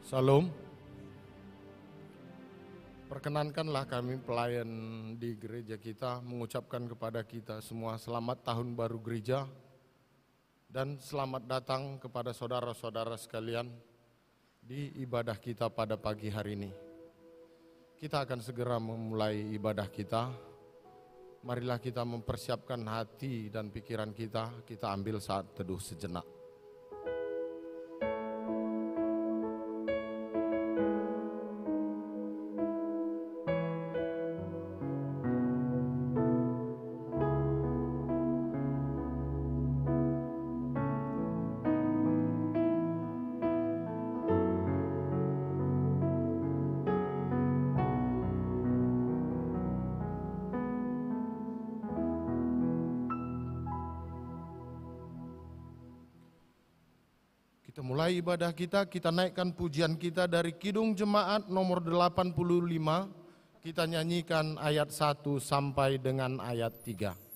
Salam. Perkenankanlah kami pelayan di gereja kita mengucapkan kepada kita semua selamat tahun baru gereja dan selamat datang kepada saudara-saudara sekalian di ibadah kita pada pagi hari ini. Kita akan segera memulai ibadah kita. Marilah kita mempersiapkan hati dan pikiran kita ambil saat teduh sejenak. Kita mulai ibadah kita naikkan pujian kita dari Kidung Jemaat nomor 85, kita nyanyikan ayat 1 sampai dengan ayat 3.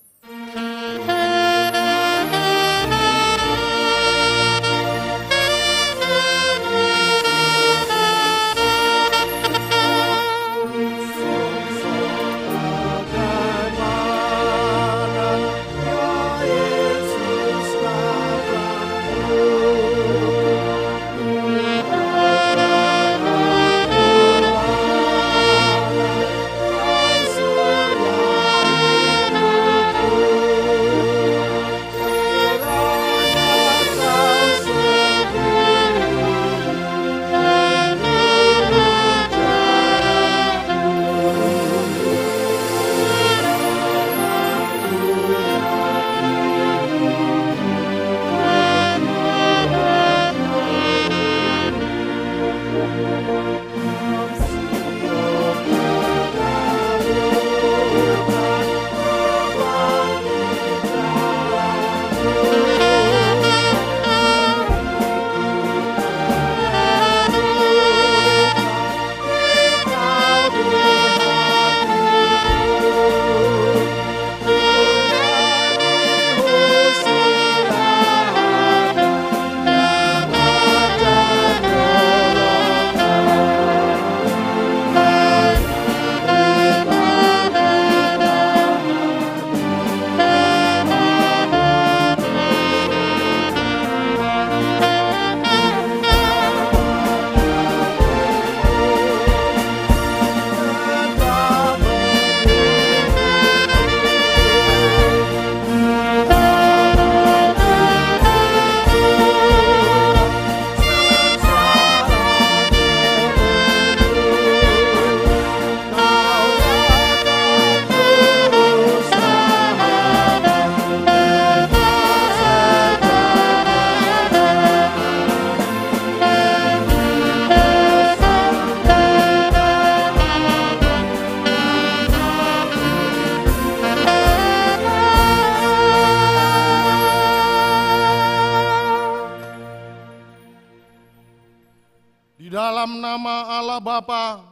dalam nama Allah Bapa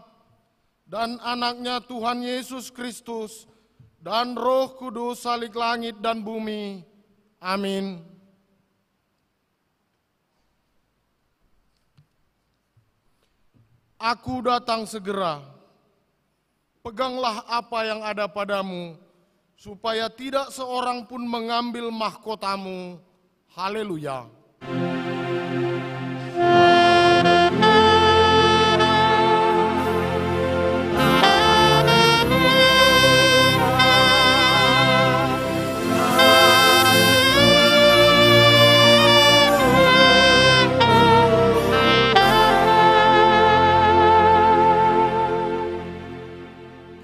dan anaknya Tuhan Yesus Kristus dan Roh Kudus Salik langit dan bumi. Amin. Aku datang segera. Peganglah apa yang ada padamu, supaya tidak seorang pun mengambil mahkotamu. Haleluya.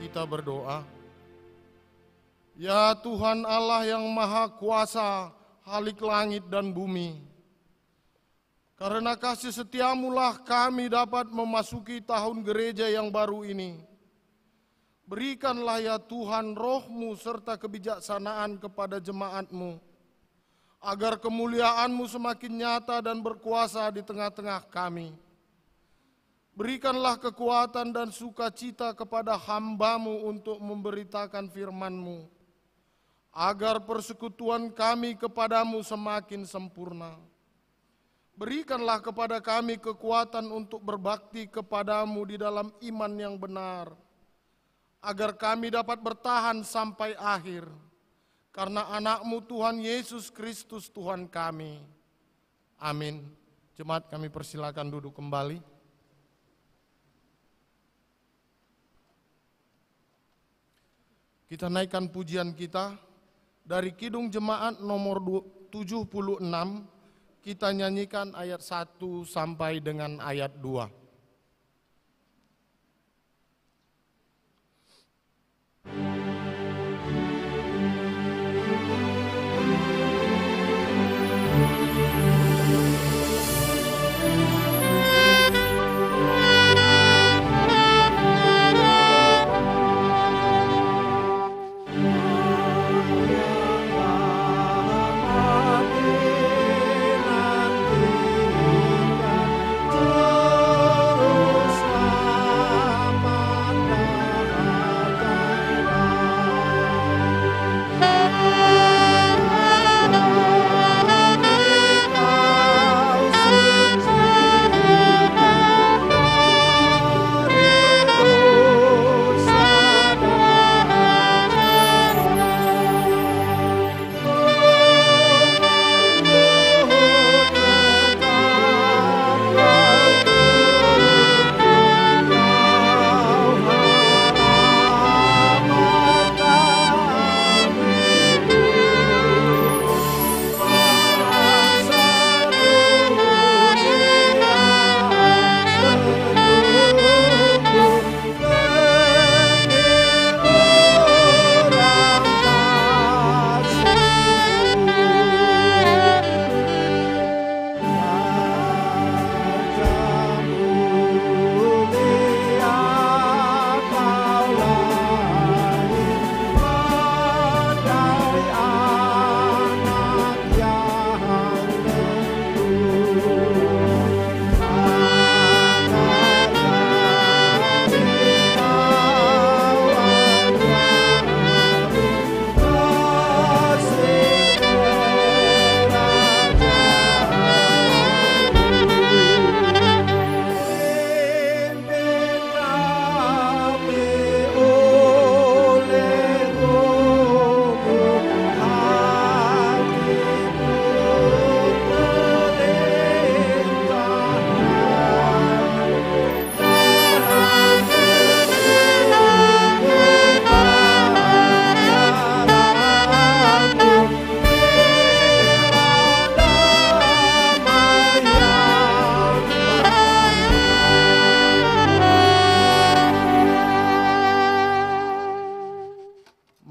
Kita berdoa. Ya Tuhan Allah yang Maha Kuasa, Halik langit dan bumi, karena kasih setiamu-lah kami dapat memasuki tahun gereja yang baru ini. Berikanlah ya Tuhan roh-Mu serta kebijaksanaan kepada jemaat-Mu, agar kemuliaan-Mu semakin nyata dan berkuasa di tengah-tengah kami. Berikanlah kekuatan dan sukacita kepada hamba-Mu untuk memberitakan firman-Mu, agar persekutuan kami kepadamu semakin sempurna. Berikanlah kepada kami kekuatan untuk berbakti kepadamu di dalam iman yang benar, agar kami dapat bertahan sampai akhir, karena anak-Mu Tuhan Yesus Kristus Tuhan kami. Amin. Jemaat, kami persilakan duduk kembali. Kita naikkan pujian kita dari Kidung Jemaat nomor 76, kita nyanyikan ayat 1 sampai dengan ayat 2.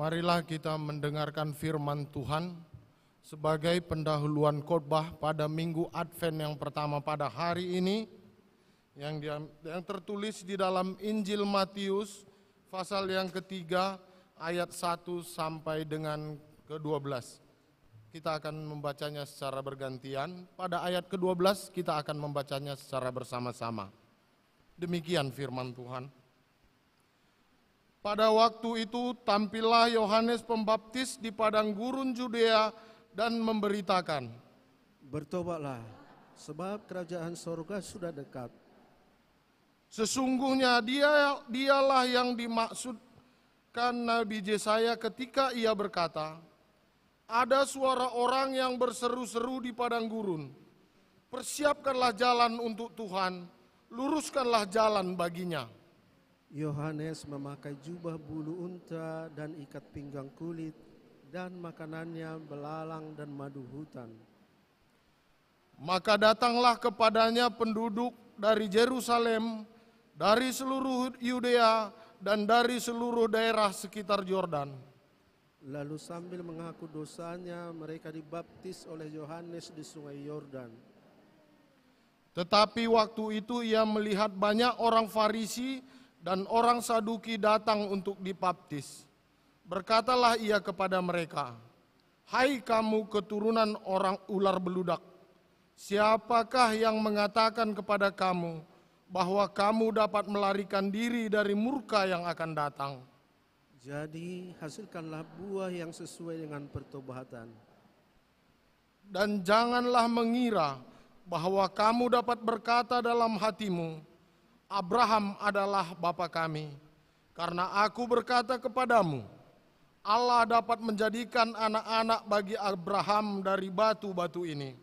Marilah kita mendengarkan firman Tuhan sebagai pendahuluan khotbah pada Minggu Advent yang pertama pada hari ini, yang tertulis di dalam Injil Matius pasal yang ketiga ayat 1 sampai dengan ke-12. Kita akan membacanya secara bergantian. Pada ayat ke-12 kita akan membacanya secara bersama-sama. Demikian firman Tuhan. Pada waktu itu tampillah Yohanes Pembaptis di padang gurun Yudea dan memberitakan, "Bertobatlah, sebab kerajaan sorga sudah dekat." Sesungguhnya dialah yang dimaksudkan Nabi Yesaya ketika ia berkata, "Ada suara orang yang berseru-seru di padang gurun, persiapkanlah jalan untuk Tuhan, luruskanlah jalan baginya." Yohanes memakai jubah bulu unta dan ikat pinggang kulit, dan makanannya belalang dan madu hutan. Maka datanglah kepadanya penduduk dari Yerusalem, dari seluruh Yudea, dan dari seluruh daerah sekitar Yordan. Lalu sambil mengaku dosanya, mereka dibaptis oleh Yohanes di sungai Yordan. Tetapi waktu itu ia melihat banyak orang Farisi dan orang Saduki datang untuk dibaptis. Berkatalah ia kepada mereka, "Hai kamu keturunan orang ular beludak, siapakah yang mengatakan kepada kamu bahwa kamu dapat melarikan diri dari murka yang akan datang? Jadi hasilkanlah buah yang sesuai dengan pertobatan. Dan janganlah mengira bahwa kamu dapat berkata dalam hatimu, Abraham adalah bapa kami. Karena aku berkata kepadamu, Allah dapat menjadikan anak-anak bagi Abraham dari batu-batu ini."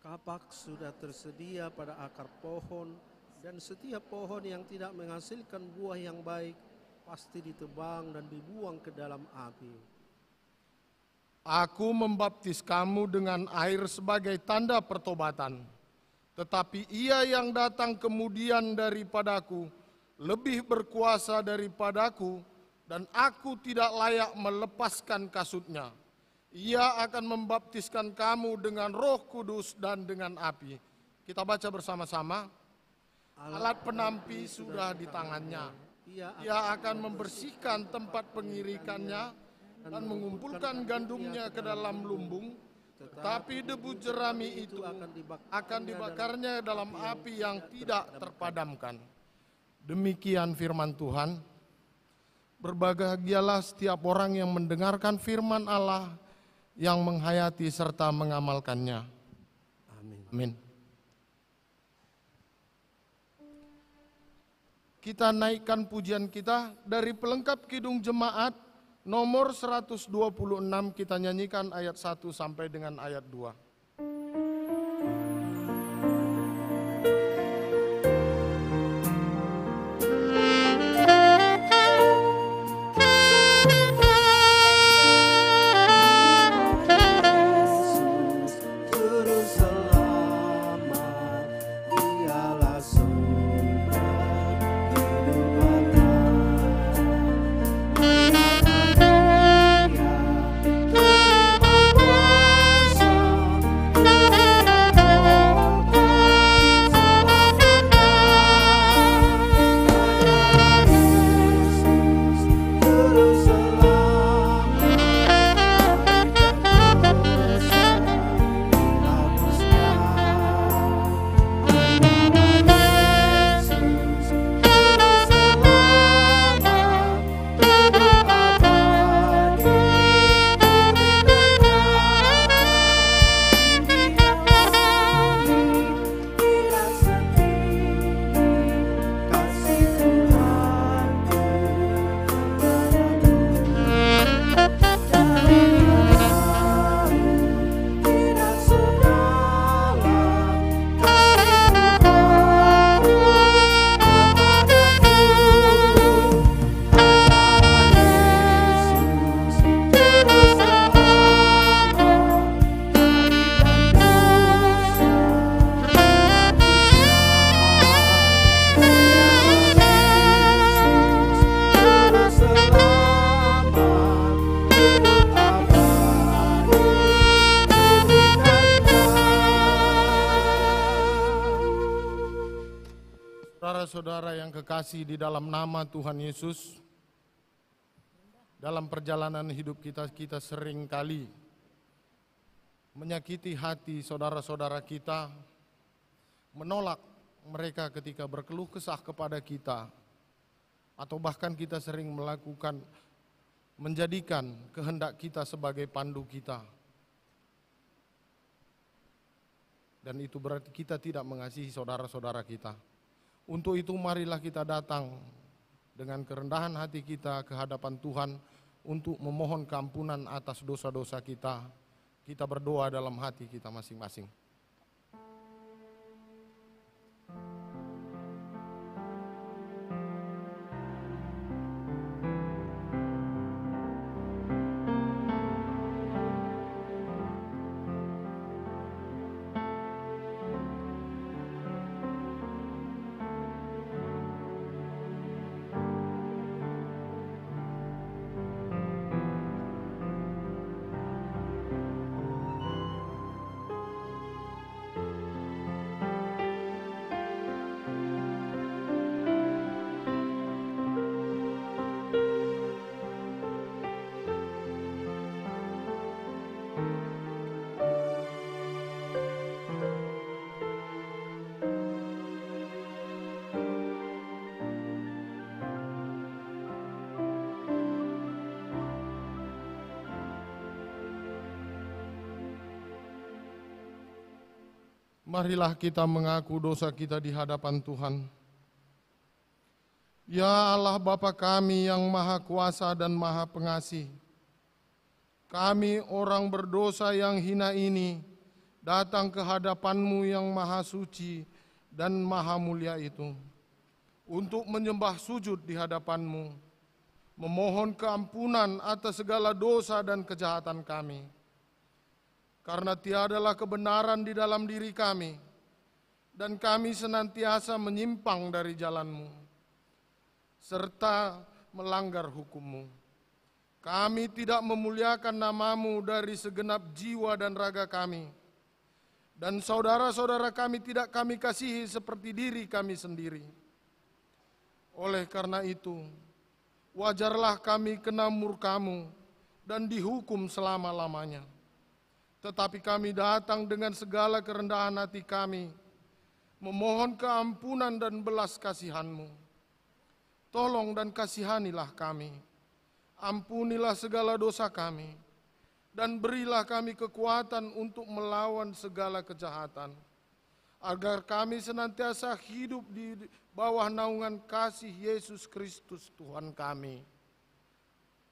Kapak sudah tersedia pada akar pohon, dan setiap pohon yang tidak menghasilkan buah yang baik pasti ditebang dan dibuang ke dalam api. Aku membaptis kamu dengan air sebagai tanda pertobatan. Tetapi ia yang datang kemudian daripadaku lebih berkuasa daripadaku, dan aku tidak layak melepaskan kasutnya. Ia akan membaptiskan kamu dengan Roh Kudus dan dengan api. Kita baca bersama-sama. Alat penampi sudah di tangannya. Ia akan membersihkan tempat pengirikannya dan mengumpulkan gandumnya ke dalam lumbung. Tetapi debu jerami itu akan dibakarnya dalam api yang tidak terpadamkan. Demikian firman Tuhan. Berbahagialah setiap orang yang mendengarkan firman Allah, yang menghayati serta mengamalkannya. Amin. Amin. Kita naikkan pujian kita dari pelengkap Kidung Jemaat nomor 126, kita nyanyikan ayat 1 sampai dengan ayat 2. Saudara-saudara yang kekasih di dalam nama Tuhan Yesus, dalam perjalanan hidup kita sering kali menyakiti hati saudara-saudara kita, menolak mereka ketika berkeluh kesah kepada kita, atau bahkan kita sering menjadikan kehendak kita sebagai pandu kita. Dan itu berarti kita tidak mengasihi saudara-saudara kita. Untuk itu marilah kita datang dengan kerendahan hati kita ke hadapan Tuhan untuk memohon keampunan atas dosa-dosa kita. Kita berdoa dalam hati kita masing-masing. Marilah kita mengaku dosa kita di hadapan Tuhan. Ya Allah Bapa kami yang Maha Kuasa dan Maha Pengasih, kami orang berdosa yang hina ini datang ke hadapan-Mu yang Maha Suci dan Maha Mulia itu, untuk menyembah sujud di hadapan-Mu, memohon keampunan atas segala dosa dan kejahatan kami. Karena tiadalah kebenaran di dalam diri kami, dan kami senantiasa menyimpang dari jalan-Mu, serta melanggar hukum-Mu. Kami tidak memuliakan nama-Mu dari segenap jiwa dan raga kami, dan saudara-saudara kami tidak kami kasihi seperti diri kami sendiri. Oleh karena itu, wajarlah kami kena murka-Mu dan dihukum selama-lamanya. Tetapi kami datang dengan segala kerendahan hati kami, memohon keampunan dan belas kasihan-Mu. Tolong dan kasihanilah kami, ampunilah segala dosa kami, dan berilah kami kekuatan untuk melawan segala kejahatan, agar kami senantiasa hidup di bawah naungan kasih Yesus Kristus Tuhan kami.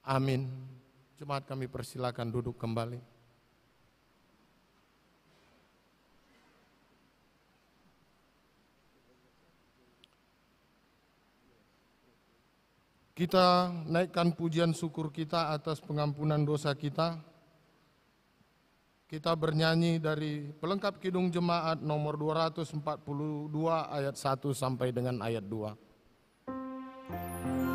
Amin. Jemaat kami persilakan duduk kembali. Kita naikkan pujian syukur kita atas pengampunan dosa kita. Kita bernyanyi dari pelengkap Kidung Jemaat nomor 242 ayat 1 sampai dengan ayat 2. Tuhan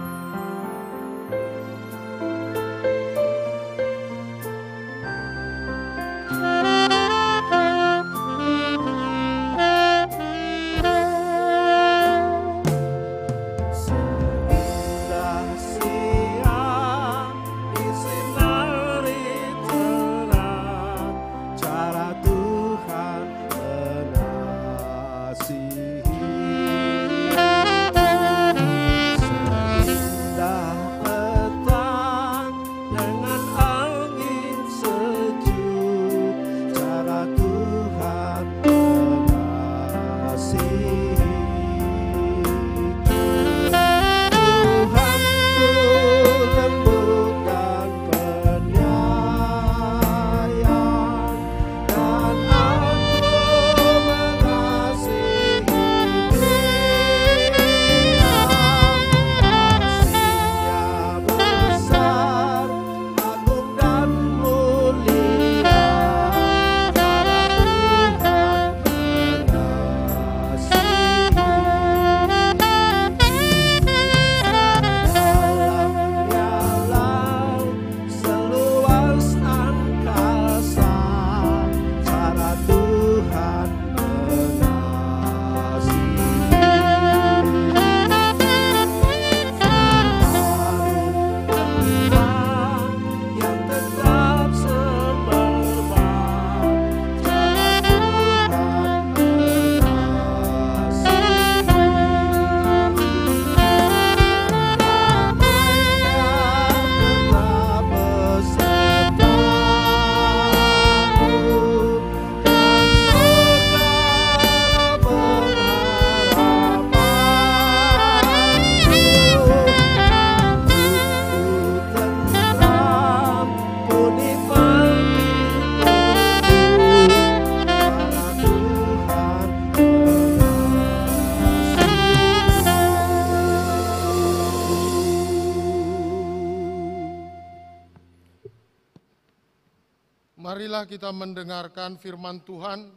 Marilah kita mendengarkan firman Tuhan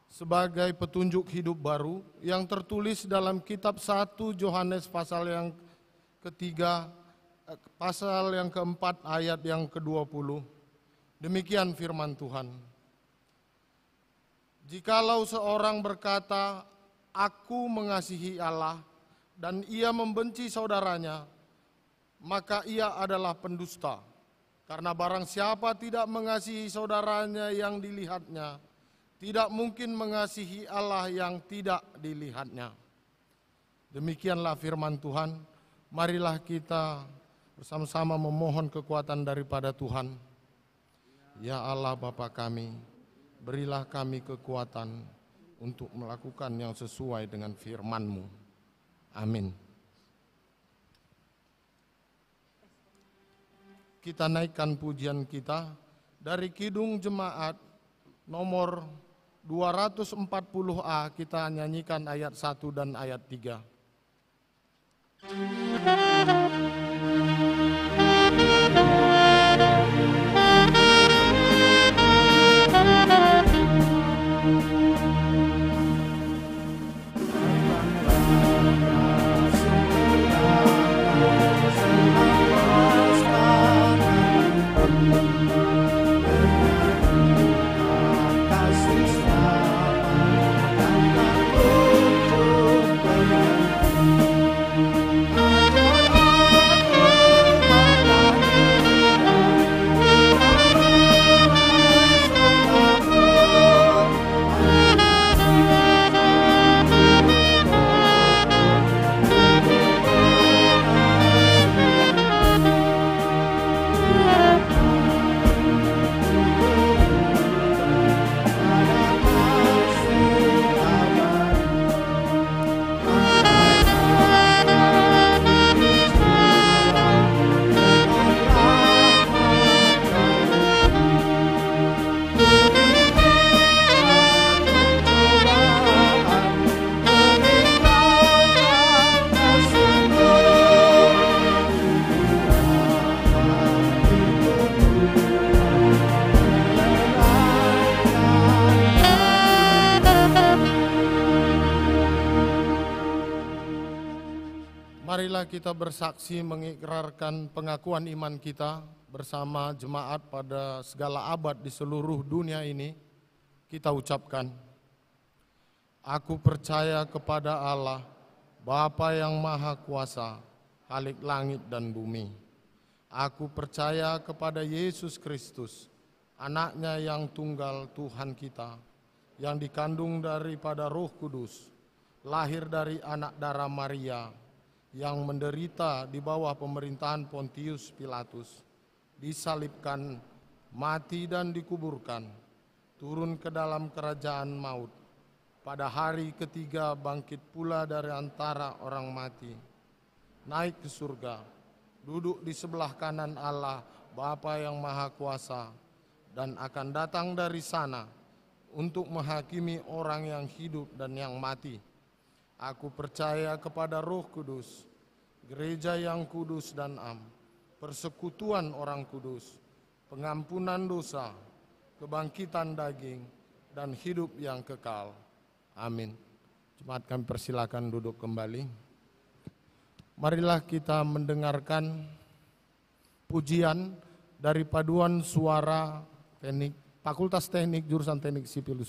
sebagai petunjuk hidup baru yang tertulis dalam kitab 1 Yohanes pasal yang ketiga, pasal yang keempat ayat yang ke-20. Demikian firman Tuhan. Jikalau seorang berkata, aku mengasihi Allah, dan ia membenci saudaranya, maka ia adalah pendusta. Karena barang siapa tidak mengasihi saudaranya yang dilihatnya, tidak mungkin mengasihi Allah yang tidak dilihatnya. Demikianlah firman Tuhan. Marilah kita bersama-sama memohon kekuatan daripada Tuhan. Ya Allah Bapa kami, berilah kami kekuatan untuk melakukan yang sesuai dengan firman-Mu. Amin. Kita naikkan pujian kita dari Kidung Jemaat nomor 240A, kita nyanyikan ayat 1 dan ayat 3. Marilah kita bersaksi mengikrarkan pengakuan iman kita bersama jemaat pada segala abad di seluruh dunia ini. Kita ucapkan, aku percaya kepada Allah, Bapa yang Maha Kuasa, Khalik langit dan bumi. Aku percaya kepada Yesus Kristus, anaknya yang tunggal Tuhan kita, yang dikandung daripada Roh Kudus, lahir dari anak darah Maria, yang menderita di bawah pemerintahan Pontius Pilatus, disalibkan, mati dan dikuburkan, turun ke dalam kerajaan maut, pada hari ketiga bangkit pula dari antara orang mati, naik ke surga, duduk di sebelah kanan Allah Bapa yang Maha Kuasa, dan akan datang dari sana untuk menghakimi orang yang hidup dan yang mati. Aku percaya kepada Roh Kudus, gereja yang kudus dan am, persekutuan orang kudus, pengampunan dosa, kebangkitan daging, dan hidup yang kekal. Amin. Jemaat kami persilakan duduk kembali. Marilah kita mendengarkan pujian dari paduan suara teknik, Fakultas Teknik jurusan Teknik Sipil.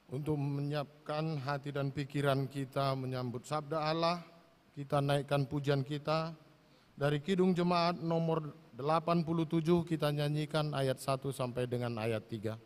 Untuk menyiapkan hati dan pikiran kita menyambut sabda Allah, kita naikkan pujian kita dari Kidung Jemaat nomor 87, kita nyanyikan ayat 1 sampai dengan ayat 3.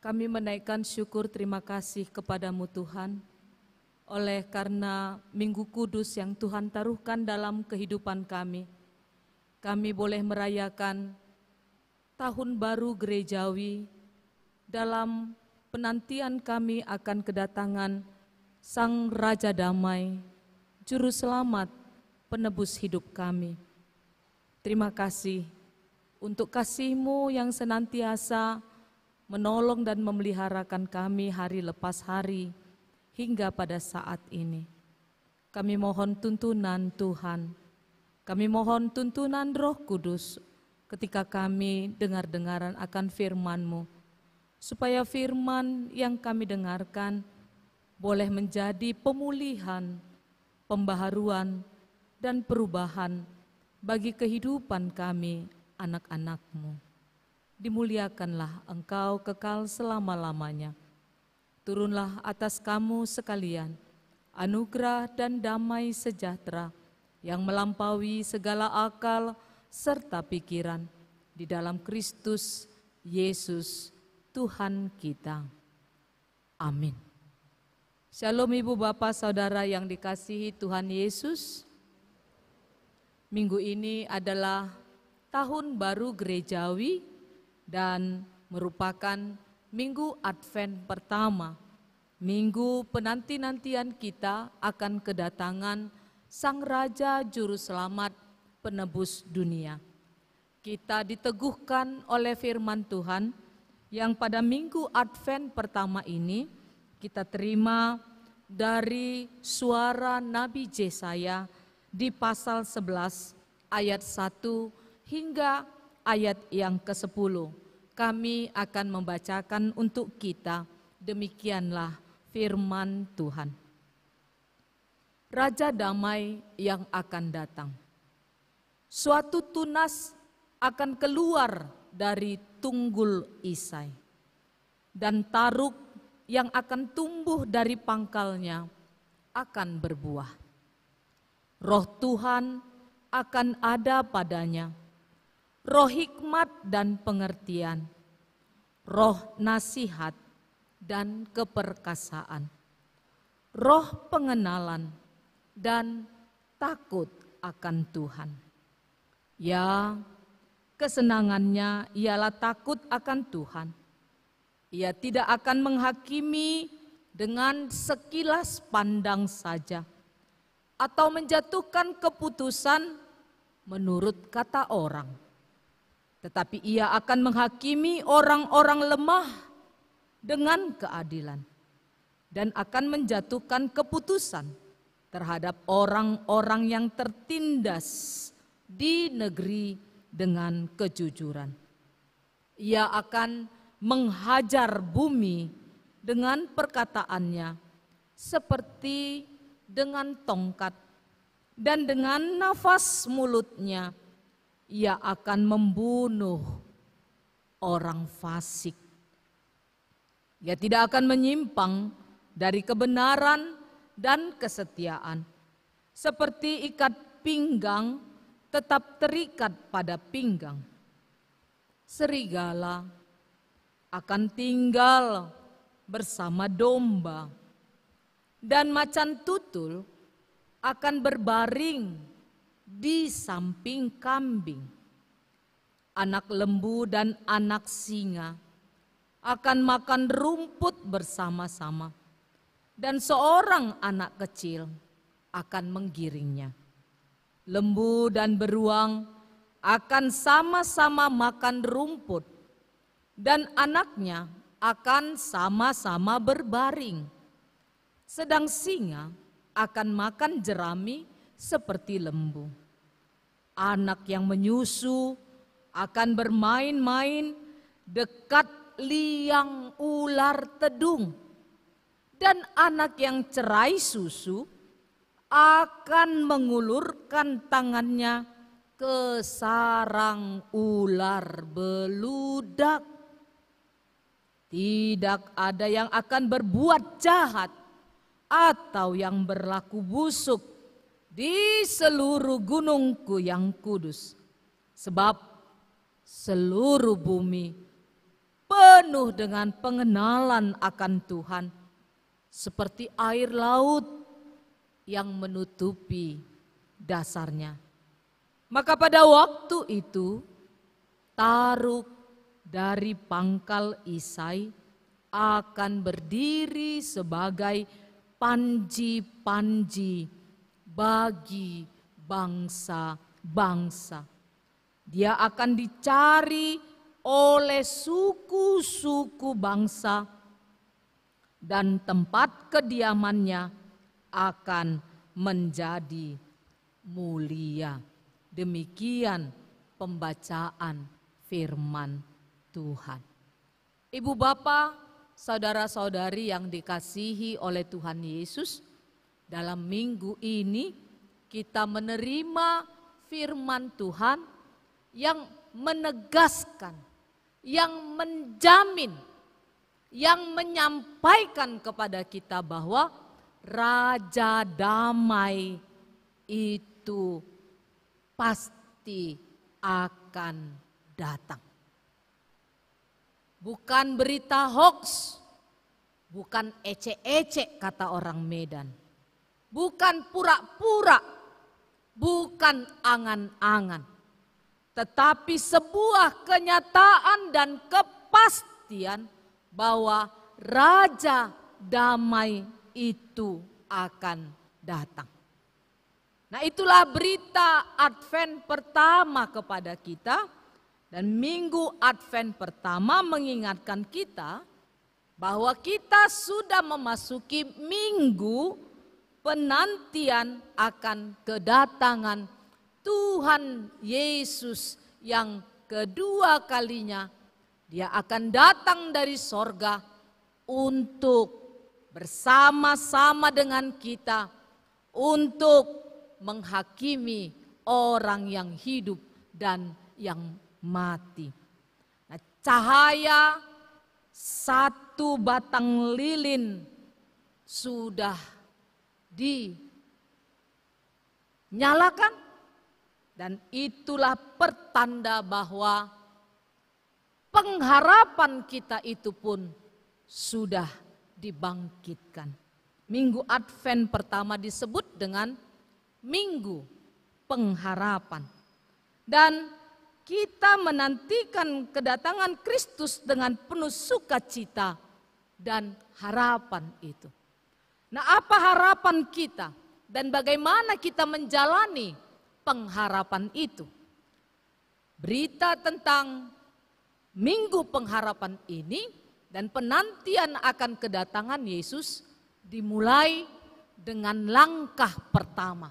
Kami menaikkan syukur terima kasih kepadamu Tuhan, oleh karena Minggu Kudus yang Tuhan taruhkan dalam kehidupan kami. Kami boleh merayakan Tahun Baru Gerejawi dalam penantian kami akan kedatangan Sang Raja Damai, Juru Selamat, Penebus hidup kami. Terima kasih untuk kasih-Mu yang senantiasa menolong dan memeliharakan kami hari lepas hari hingga pada saat ini. Kami mohon tuntunan Tuhan, kami mohon tuntunan Roh Kudus ketika kami dengar-dengaran akan firman-Mu, supaya firman yang kami dengarkan boleh menjadi pemulihan, pembaharuan, dan perubahan bagi kehidupan kami, anak-anak-Mu. Dimuliakanlah Engkau kekal selama-lamanya. Turunlah atas kamu sekalian anugerah dan damai sejahtera yang melampaui segala akal serta pikiran di dalam Kristus Yesus Tuhan kita. Amin. Shalom Ibu Bapak Saudara yang dikasihi Tuhan Yesus. Minggu ini adalah Tahun Baru Gerejawi dan merupakan Minggu Advent pertama. Minggu penanti-nantian kita akan kedatangan Sang Raja Juru Selamat Penebus dunia. Kita diteguhkan oleh firman Tuhan yang pada Minggu Advent pertama ini kita terima dari suara Nabi Yesaya di pasal 11 ayat 1 hingga ayat yang ke-10. Kami akan membacakan untuk kita, demikianlah firman Tuhan. Raja damai yang akan datang. Suatu tunas akan keluar dari tunggul Isai, dan taruk yang akan tumbuh dari pangkalnya akan berbuah. Roh Tuhan akan ada padanya, roh hikmat dan pengertian, roh nasihat dan keperkasaan, roh pengenalan dan takut akan Tuhan. Ya, kesenangannya ialah takut akan Tuhan. Ia tidak akan menghakimi dengan sekilas pandang saja, atau menjatuhkan keputusan menurut kata orang. Tetapi ia akan menghakimi orang-orang lemah dengan keadilan, dan akan menjatuhkan keputusan terhadap orang-orang yang tertindas di negeri dengan kejujuran. Ia akan menghajar bumi dengan perkataannya seperti dengan tongkat, dan dengan nafas mulutnya ia akan membunuh orang fasik. Ia tidak akan menyimpang dari kebenaran dan kesetiaan. Seperti ikat pinggang tetap terikat pada pinggang. Serigala akan tinggal bersama domba, dan macan tutul akan berbaring di samping kambing. Anak lembu dan anak singa akan makan rumput bersama-sama, dan seorang anak kecil akan menggiringnya. Lembu dan beruang akan sama-sama makan rumput, dan anaknya akan sama-sama berbaring. Sedang singa akan makan jerami seperti lembu. Anak yang menyusu akan bermain-main dekat liang ular tedung, dan anak yang cerai susu akan mengulurkan tangannya ke sarang ular beludak. Tidak ada yang akan berbuat jahat atau yang berlaku busuk di seluruh gunungku yang kudus, sebab seluruh bumi penuh dengan pengenalan akan Tuhan, seperti air laut yang menutupi dasarnya. Maka pada waktu itu taruk dari pangkal Isai akan berdiri sebagai panji-panji bagi bangsa-bangsa. Dia akan dicari oleh suku-suku bangsa, dan tempat kediamannya akan menjadi mulia. Demikian pembacaan firman Tuhan. Ibu bapak, saudara-saudari yang dikasihi oleh Tuhan Yesus, dalam minggu ini kita menerima firman Tuhan yang menegaskan, yang menjamin, yang menyampaikan kepada kita bahwa Raja Damai itu pasti akan datang. bukan berita hoax, bukan ecek-ecek kata orang Medan, bukan pura-pura, bukan angan-angan, tetapi sebuah kenyataan dan kepastian bahwa Raja Damai itu akan datang. Nah, itulah berita Advent pertama kepada kita, dan minggu Advent pertama mengingatkan kita bahwa kita sudah memasuki minggu penantian akan kedatangan Tuhan Yesus yang kedua kalinya. Dia akan datang dari sorga untuk bersama-sama dengan kita untuk menghakimi orang yang hidup dan yang mati. Nah, cahaya satu batang lilin sudah dinyalakan, dan itulah pertanda bahwa pengharapan kita itu pun sudah dibangkitkan. Minggu Advent pertama disebut dengan Minggu Pengharapan. Dan kita menantikan kedatangan Kristus dengan penuh sukacita dan harapan itu. Nah, apa harapan kita dan bagaimana kita menjalani pengharapan itu? Berita tentang Minggu Pengharapan ini dan penantian akan kedatangan Yesus dimulai dengan langkah pertama.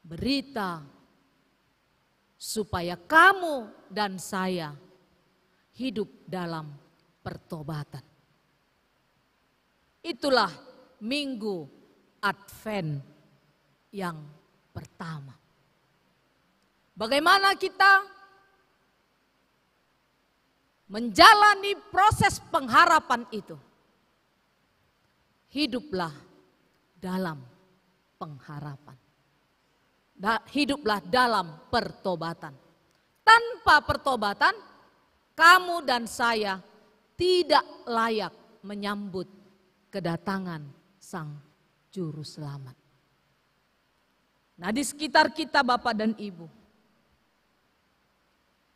Berita supaya kamu dan saya hidup dalam pertobatan. Itulah Minggu Advent yang pertama. Bagaimana kita menjalani proses pengharapan itu? Hiduplah dalam pengharapan. Hiduplah dalam pertobatan. Tanpa pertobatan, kamu dan saya tidak layak menyambut kedatangan Sang Juru Selamat. Nah, di sekitar kita Bapak dan Ibu,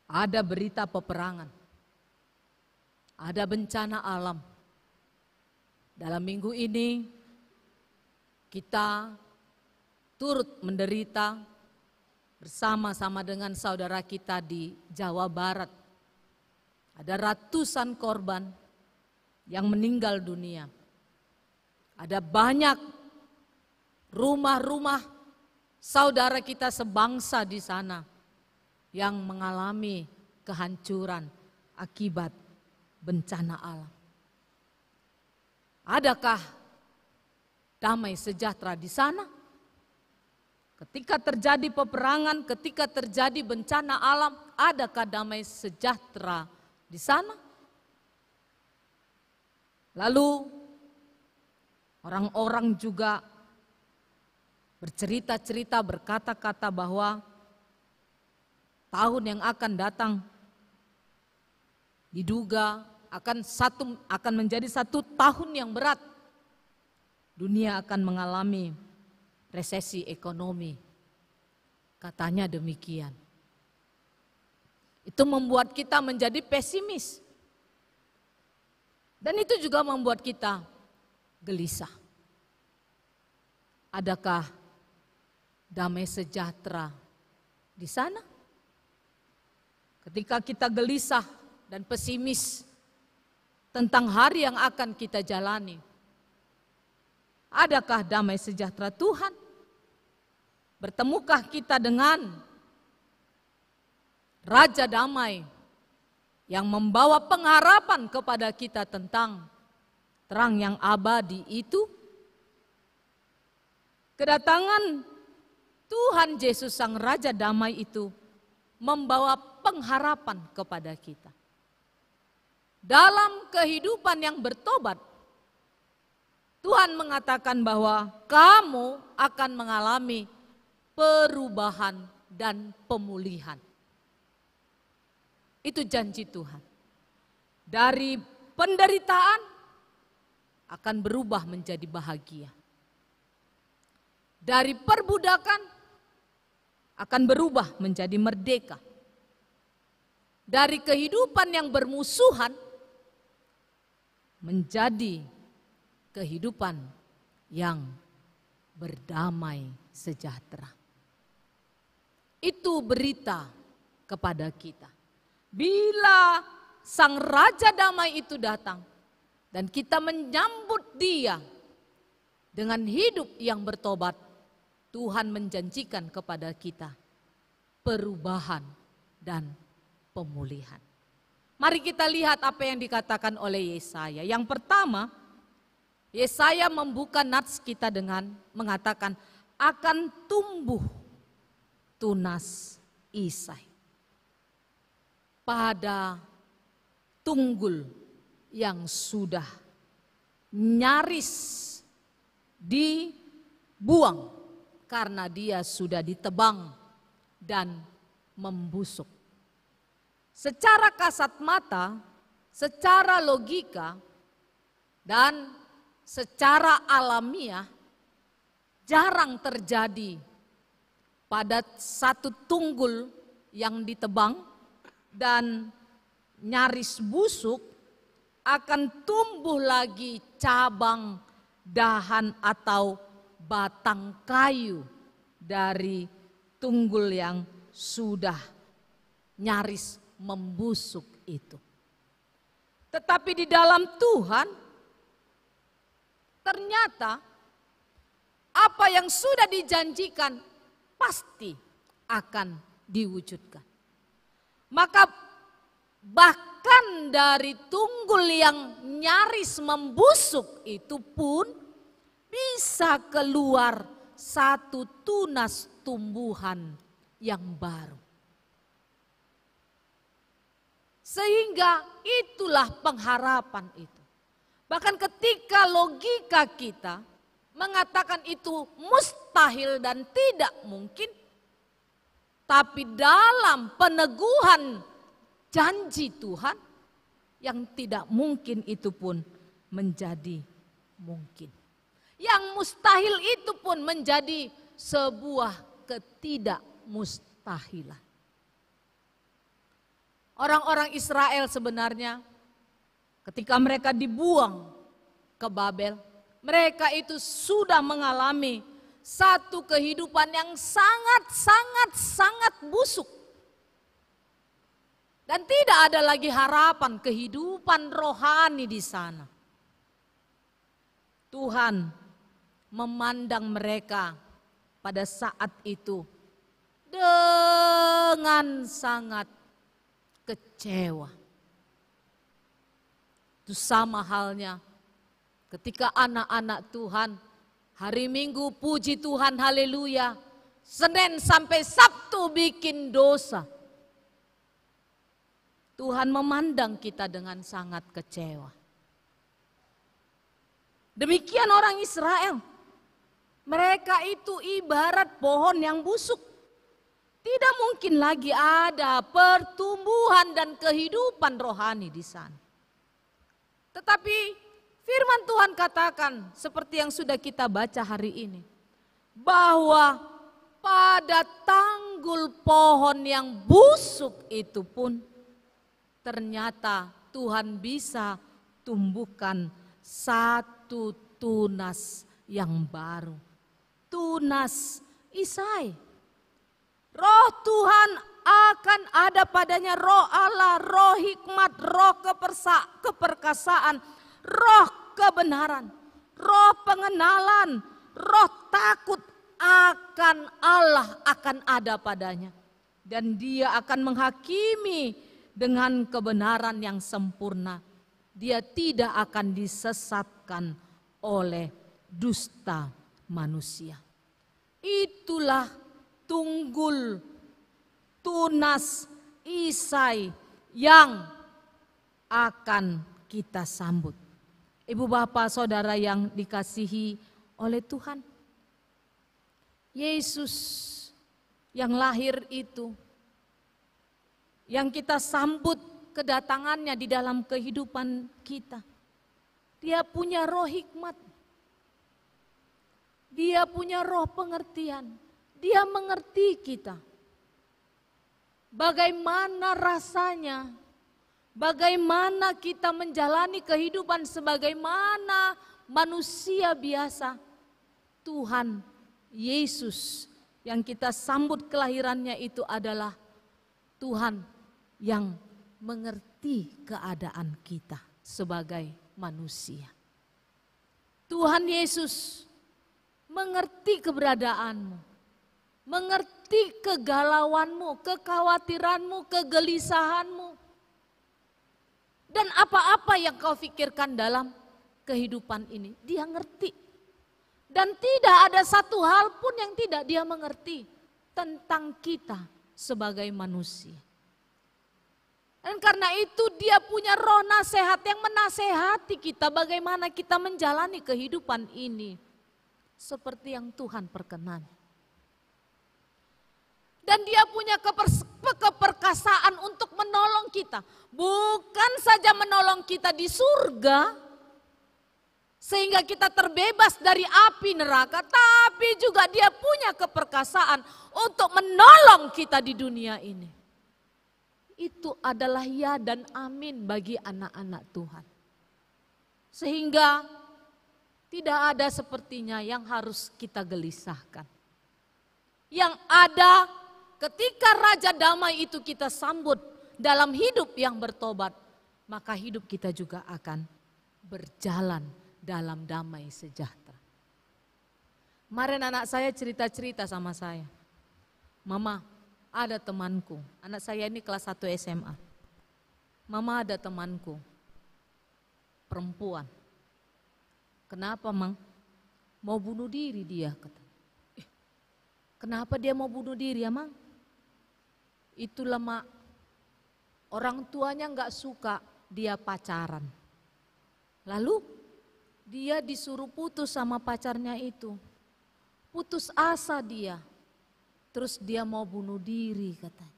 ada berita peperangan, ada bencana alam. Dalam minggu ini kita turut menderita bersama-sama dengan saudara kita di Jawa Barat. Ada ratusan korban yang meninggal dunia. Ada banyak rumah-rumah saudara kita sebangsa di sana yang mengalami kehancuran akibat bencana alam. Adakah damai sejahtera di sana? Ketika terjadi peperangan, ketika terjadi bencana alam, adakah damai sejahtera di sana? Lalu orang-orang juga bercerita-cerita, berkata-kata bahwa tahun yang akan datang diduga akan menjadi satu tahun yang berat. Dunia akan mengalami resesi ekonomi, katanya demikian. Itu membuat kita menjadi pesimis. Dan itu juga membuat kita gelisah. Adakah damai sejahtera di sana? Ketika kita gelisah dan pesimis tentang hari yang akan kita jalani, adakah damai sejahtera Tuhan? Bertemukah kita dengan Raja Damai yang membawa pengharapan kepada kita tentang terang yang abadi itu? Kedatangan Tuhan Yesus Sang Raja Damai itu membawa pengharapan kepada kita. Dalam kehidupan yang bertobat, Tuhan mengatakan bahwa kamu akan mengalami perubahan dan pemulihan. Itu janji Tuhan. dari penderitaan akan berubah menjadi bahagia. Dari perbudakan akan berubah menjadi merdeka. Dari kehidupan yang bermusuhan menjadi kehidupan yang berdamai sejahtera. Itu berita kepada kita. Bila Sang Raja Damai itu datang dan kita menyambut Dia dengan hidup yang bertobat, Tuhan menjanjikan kepada kita perubahan dan pemulihan. Mari kita lihat apa yang dikatakan oleh Yesaya. Yang pertama, Yesaya membuka nats kita dengan mengatakan akan tumbuh tunas Isai pada tunggul yang sudah nyaris dibuang karena dia sudah ditebang dan membusuk. Secara kasat mata, secara logika, dan secara alamiah jarang terjadi pada satu tunggul yang ditebang dan nyaris busuk akan tumbuh lagi cabang, dahan atau batang kayu dari tunggul yang sudah nyaris membusuk itu. Tetapi di dalam Tuhan ternyata apa yang sudah dijanjikan pasti akan diwujudkan. Maka bahkan dari tunggul yang nyaris membusuk itu pun bisa keluar satu tunas tumbuhan yang baru. Sehingga itulah pengharapan itu. Bahkan ketika logika kita mengatakan itu mustahil dan tidak mungkin, tapi dalam peneguhan janji Tuhan yang tidak mungkin itu pun menjadi mungkin. Yang mustahil itu pun menjadi sebuah ketidakmustahilan. Orang-orang Israel sebenarnya ketika mereka dibuang ke Babel, mereka itu sudah mengalami satu kehidupan yang sangat busuk. Dan tidak ada lagi harapan kehidupan rohani di sana. Tuhan memandang mereka pada saat itu dengan sangat kecewa. Itu sama halnya ketika anak-anak Tuhan hari Minggu puji Tuhan haleluya, Senin sampai Sabtu bikin dosa. Tuhan memandang kita dengan sangat kecewa. Demikian orang Israel. Mereka itu ibarat pohon yang busuk. Tidak mungkin lagi ada pertumbuhan dan kehidupan rohani di sana. Tetapi firman Tuhan katakan seperti yang sudah kita baca hari ini. Bahwa pada tanggul pohon yang busuk itu pun ternyata Tuhan bisa tumbuhkan satu tunas yang baru. Tunas Isai. Roh Tuhan akan ada padanya, roh Allah, roh hikmat, roh keperkasaan, roh kebenaran, roh pengenalan, roh takut akan Allah akan ada padanya. Dan dia akan menghakimi dengan kebenaran yang sempurna. Dia tidak akan disesatkan oleh dusta manusia. Itulah tunggul tunas Isai yang akan kita sambut. Ibu bapak saudara yang dikasihi oleh Tuhan. Yesus yang lahir itu, yang kita sambut kedatangannya di dalam kehidupan kita. Dia punya roh hikmat. Dia punya roh pengertian. Dia mengerti kita. Bagaimana rasanya, bagaimana kita menjalani kehidupan sebagaimana manusia biasa. Tuhan Yesus yang kita sambut kelahirannya itu adalah Tuhan yang mengerti keadaan kita sebagai manusia. Tuhan Yesus mengerti keberadaanmu, mengerti kegalauanmu, kekhawatiranmu, kegelisahanmu, dan apa-apa yang kau pikirkan dalam kehidupan ini. Dia ngerti. Dan tidak ada satu hal pun yang tidak dia mengerti tentang kita sebagai manusia. Dan karena itu dia punya roh nasihat yang menasehati kita bagaimana kita menjalani kehidupan ini seperti yang Tuhan perkenan. Dan dia punya keperkasaan untuk menolong kita. Bukan saja menolong kita di surga, sehingga kita terbebas dari api neraka, tapi juga dia punya keperkasaan untuk menolong kita di dunia ini. Itu adalah ya dan amin bagi anak-anak Tuhan. Sehingga tidak ada sepertinya yang harus kita gelisahkan. Yang ada ketika Raja Damai itu kita sambut dalam hidup yang bertobat, maka hidup kita juga akan berjalan dalam damai sejahtera. Kemarin anak saya cerita-cerita sama saya. Mama, ada temanku. Anak saya ini kelas 1 SMA. Mama, ada temanku. Perempuan. Kenapa, Mang? Mau bunuh diri dia. Kenapa dia mau bunuh diri ya, Mang? Itulah, Mak. Orang tuanya gak suka dia pacaran. Lalu dia disuruh putus sama pacarnya itu. Putus asa dia. Terus dia mau bunuh diri katanya.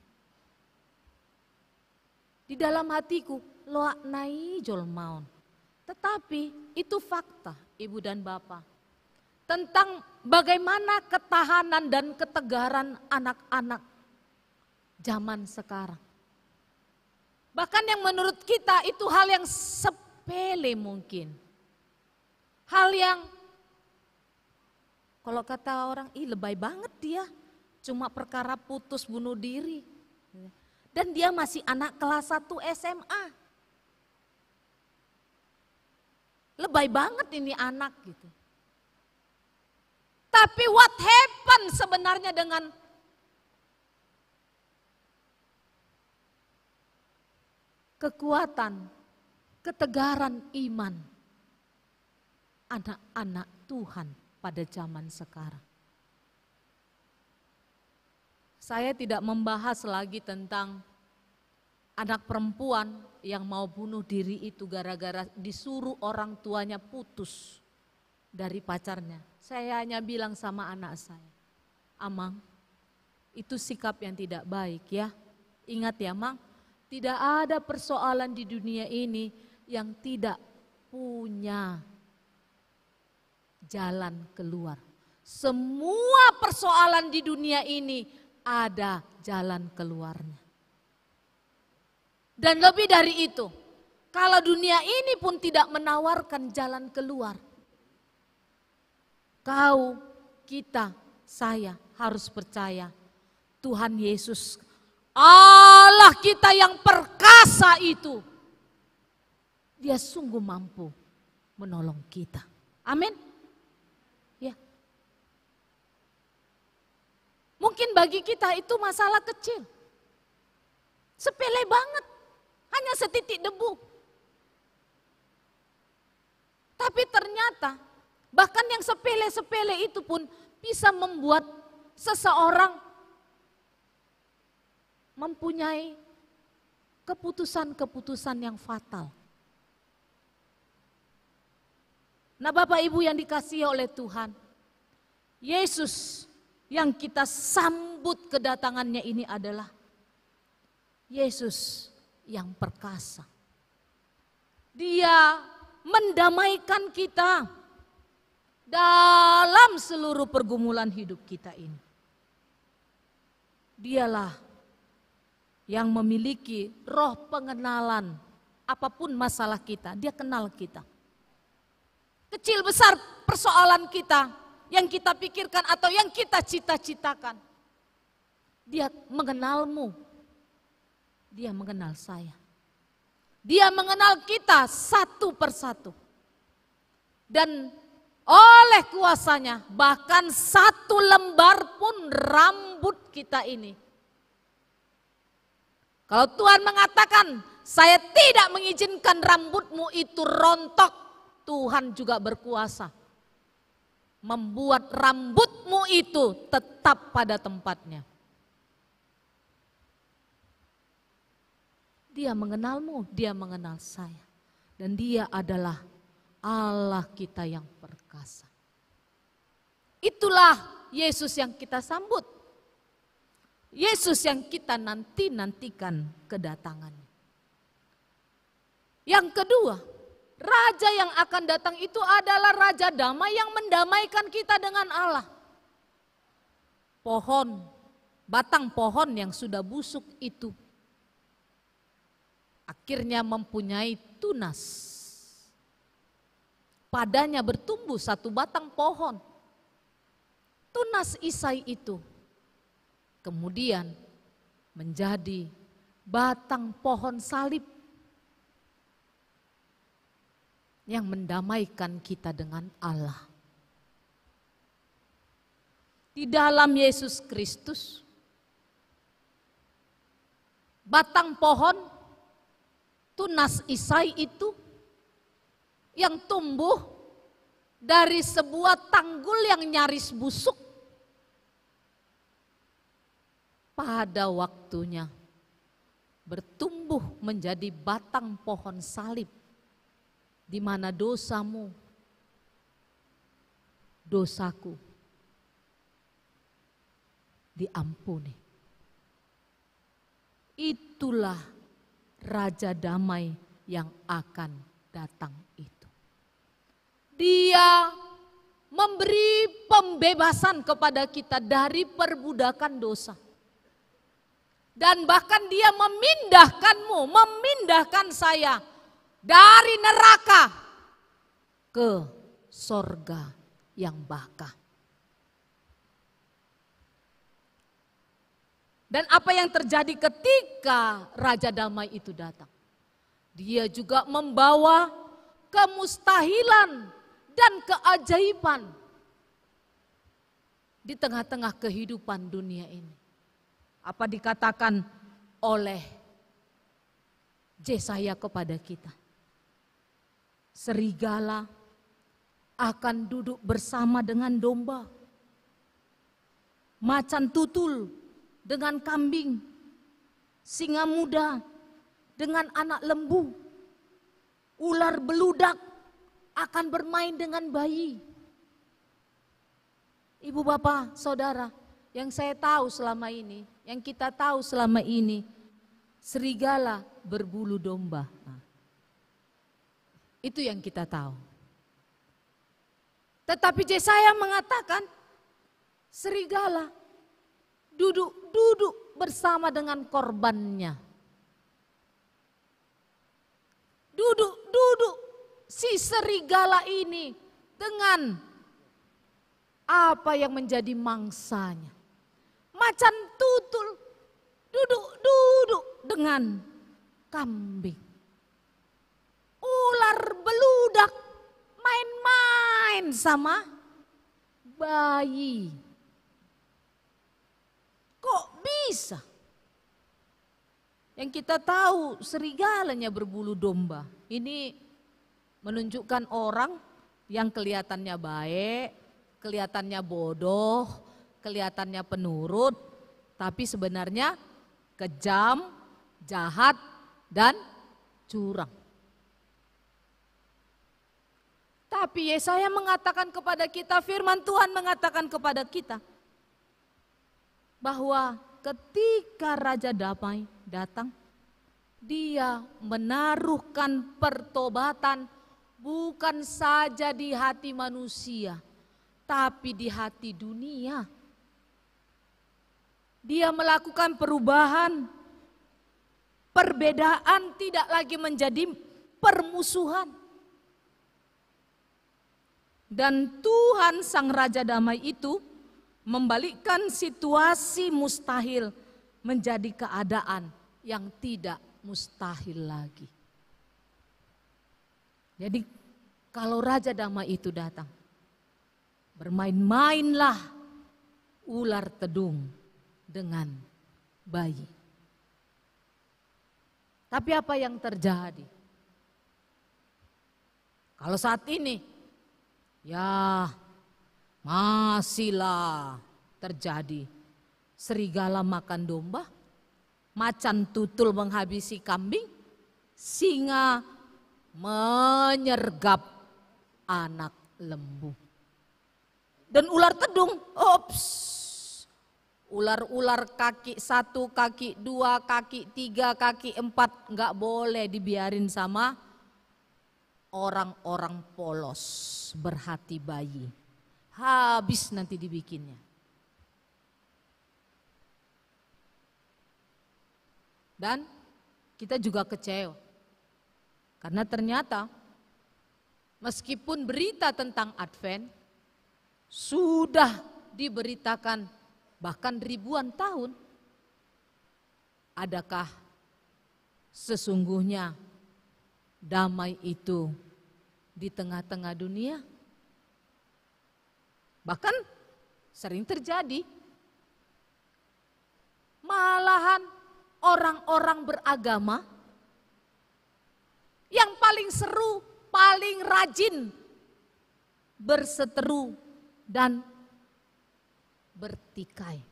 Di dalam hatiku, loaknai jol maun. Tetapi itu fakta ibu dan bapak. Tentang bagaimana ketahanan dan ketegaran anak-anak zaman sekarang. Bahkan yang menurut kita itu hal yang sepele mungkin. Hal yang kalau kata orang, lebay banget dia. Cuma perkara putus bunuh diri. Dan dia masih anak kelas 1 SMA. Lebay banget ini anak gitu. Tapi what happened sebenarnya dengan kekuatan, ketegaran iman anak-anak Tuhan pada zaman sekarang. Saya tidak membahas lagi tentang anak perempuan yang mau bunuh diri itu gara-gara disuruh orang tuanya putus dari pacarnya. Saya hanya bilang sama anak saya, Amang, itu sikap yang tidak baik ya. Ingat ya, Mang, tidak ada persoalan di dunia ini yang tidak punya jalan keluar. Semua persoalan di dunia ini ada jalan keluarnya. Dan lebih dari itu, kalau dunia ini pun tidak menawarkan jalan keluar, kau, kita, saya harus percaya Tuhan Yesus, Allah kita yang perkasa itu, Dia sungguh mampu menolong kita. Amin. Ya. Mungkin bagi kita itu masalah kecil. Sepele banget. Hanya setitik debu. Tapi ternyata bahkan yang sepele-sepele itu pun bisa membuat seseorang mempunyai keputusan-keputusan yang fatal. Nah, Bapak Ibu yang dikasihi oleh Tuhan, Yesus yang kita sambut kedatangannya ini adalah Yesus yang perkasa. Dia mendamaikan kita dalam seluruh pergumulan hidup kita ini. Dialah yang memiliki roh pengenalan apapun masalah kita, dia kenal kita. Kecil besar persoalan kita yang kita pikirkan atau yang kita cita-citakan. Dia mengenalmu, dia mengenal saya. Dia mengenal kita satu persatu. Dan oleh kuasanya bahkan satu lembar pun rambut kita ini. Kalau Tuhan mengatakan saya tidak mengizinkan rambutmu itu rontok, Tuhan juga berkuasa membuat rambutmu itu tetap pada tempatnya. Dia mengenalmu, dia mengenal saya. Dan dia adalah Allah kita yang perkasa. Itulah Yesus yang kita sambut. Yesus yang kita nantikan kedatangannya. Yang kedua, Raja yang akan datang itu adalah Raja damai yang mendamaikan kita dengan Allah. Batang pohon yang sudah busuk itu akhirnya mempunyai tunas. Padanya bertumbuh satu batang pohon. Tunas Isai itu kemudian menjadi batang pohon salib yang mendamaikan kita dengan Allah. Di dalam Yesus Kristus, batang pohon tunas Isai itu yang tumbuh dari sebuah tanggul yang nyaris busuk, pada waktunya bertumbuh menjadi batang pohon salib, di mana dosamu, dosaku diampuni. Itulah Raja damai yang akan datang itu. Dia memberi pembebasan kepada kita dari perbudakan dosa. Dan bahkan dia memindahkan saya dari neraka ke sorga yang baka. Dan apa yang terjadi ketika Raja Damai itu datang? Dia juga membawa kemustahilan dan keajaiban di tengah-tengah kehidupan dunia ini. Apa dikatakan oleh Yesaya kepada kita? Serigala akan duduk bersama dengan domba, macan tutul dengan kambing, singa muda dengan anak lembu, ular beludak akan bermain dengan bayi. Ibu bapak saudara, yang saya tahu selama ini, yang kita tahu selama ini, serigala berbulu domba. Nah, itu yang kita tahu. Tetapi Yesaya mengatakan serigala duduk bersama dengan korbannya. Duduk si serigala ini dengan apa yang menjadi mangsanya. Macan tutul duduk dengan kambing. Ular beludak main-main sama bayi. Kok bisa? Yang kita tahu serigalanya berbulu domba. Ini menunjukkan orang yang kelihatannya baik, kelihatannya bodoh, kelihatannya penurut, tapi sebenarnya kejam, jahat, dan curang. Tapi Yesaya mengatakan kepada kita, firman Tuhan mengatakan kepada kita, bahwa ketika Raja Damai datang, Dia menaruhkan pertobatan bukan saja di hati manusia, tapi di hati dunia. Dia melakukan perubahan. Perbedaan tidak lagi menjadi permusuhan. Dan Tuhan Sang Raja Damai itu membalikkan situasi mustahil menjadi keadaan yang tidak mustahil lagi. Jadi kalau Raja Damai itu datang, bermain-mainlah ular tedung dengan bayi. Tapi apa yang terjadi? Kalau saat ini, ya masihlah terjadi. Serigala makan domba, macan tutul menghabisi kambing, singa menyergap anak lembu. Dan ular tedung, ular-ular kaki 1, kaki 2, kaki 3, kaki 4 nggak boleh dibiarin sama orang-orang polos berhati bayi. Habis nanti dibikinnya. Dan kita juga kecewa. Karena ternyata meskipun berita tentang Advent sudah diberitakan bahkan ribuan tahun, adakah sesungguhnya damai itu di tengah-tengah dunia? Bahkan sering terjadi. Malahan orang-orang beragama yang paling seru, paling rajin berseteru dan bertikai.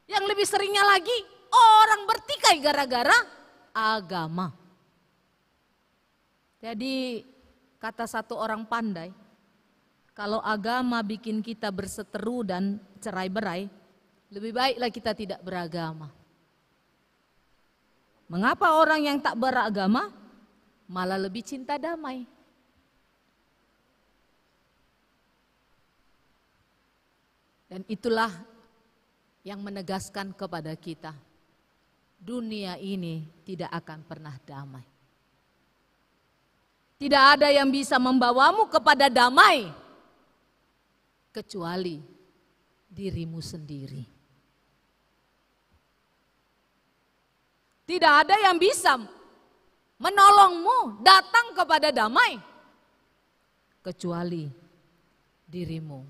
Yang lebih seringnya lagi orang bertikai gara-gara agama. Jadi kata satu orang pandai, kalau agama bikin kita berseteru dan cerai-berai, lebih baiklah kita tidak beragama. Mengapa orang yang tak beragama malah lebih cinta damai? Dan itulah yang menegaskan kepada kita, dunia ini tidak akan pernah damai. Tidak ada yang bisa membawamu kepada damai kecuali dirimu sendiri. Tidak ada yang bisa menolongmu datang kepada damai kecuali dirimu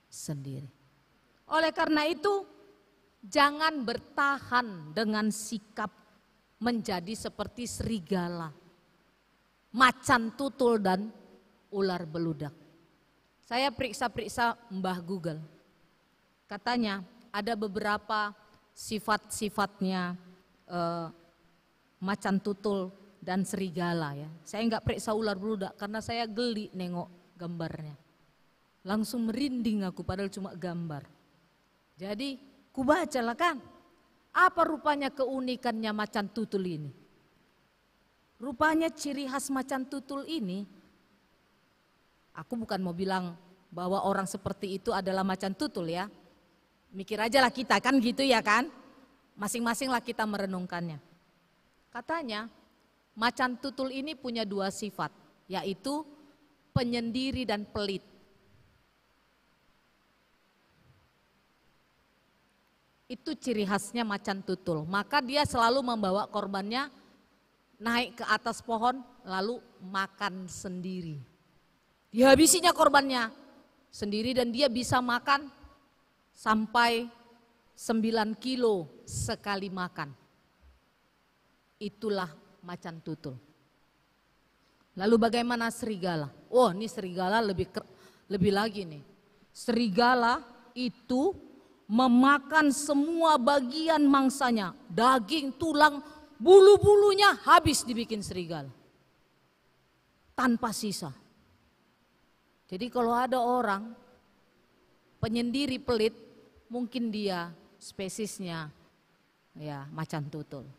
sendiri. Oleh karena itu, jangan bertahan dengan sikap menjadi seperti serigala, macan tutul dan ular beludak. Saya periksa-periksa Mbah Google. Katanya ada beberapa sifat-sifatnya macan tutul dan serigala ya. Saya enggak periksa ular beludak karena saya geli nengok gambarnya. Langsung merinding aku padahal cuma gambar. Jadi kubacalah kan, apa rupanya keunikannya macan tutul ini. Rupanya ciri khas macan tutul ini, aku bukan mau bilang bahwa orang seperti itu adalah macan tutul ya. Mikir aja lah kita kan gitu ya kan. Masing-masing lah kita merenungkannya. Katanya macan tutul ini punya 2 sifat, yaitu penyendiri dan pelit. Itu ciri khasnya macan tutul. Maka dia selalu membawa korbannya naik ke atas pohon lalu makan sendiri. Dihabisinya korbannya sendiri dan dia bisa makan sampai 9 kilo sekali makan. Itulah macan tutul. Lalu bagaimana serigala? Oh, ini serigala lebih lagi nih. Serigala itu memakan semua bagian mangsanya, daging, tulang, bulu-bulunya habis dibikin serigala. Tanpa sisa. Jadi kalau ada orang penyendiri pelit, mungkin dia spesiesnya ya macan tutul.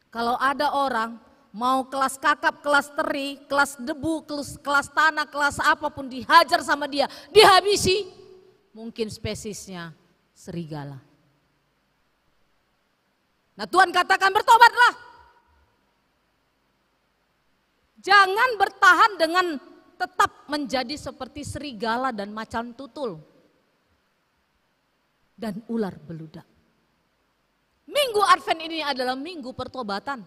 Kalau ada orang mau kelas kakap, kelas teri, kelas debu, kelas tanah, kelas apapun dihajar sama dia, dihabisi. Mungkin spesiesnya serigala. Nah Tuhan katakan bertobatlah. Jangan bertahan dengan tetap menjadi seperti serigala dan macan tutul. Dan ular beludak. Minggu Advent ini adalah minggu pertobatan.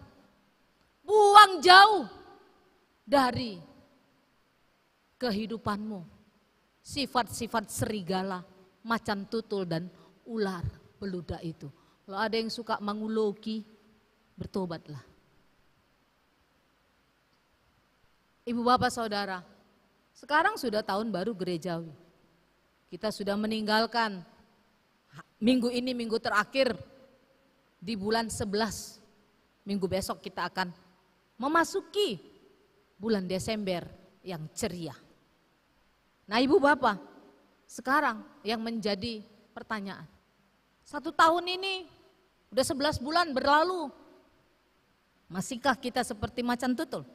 Buang jauh dari kehidupanmu sifat-sifat serigala, macan tutul dan ular beludak itu. Kalau ada yang suka mengulogi, bertobatlah. Ibu bapak saudara, sekarang sudah tahun baru gerejawi. Kita sudah meninggalkan minggu ini minggu terakhir di bulan 11. Minggu besok kita akan memasuki bulan Desember yang ceria. Nah ibu bapak, sekarang yang menjadi pertanyaan. 1 tahun ini udah 11 bulan berlalu. Masihkah kita seperti macan tutul?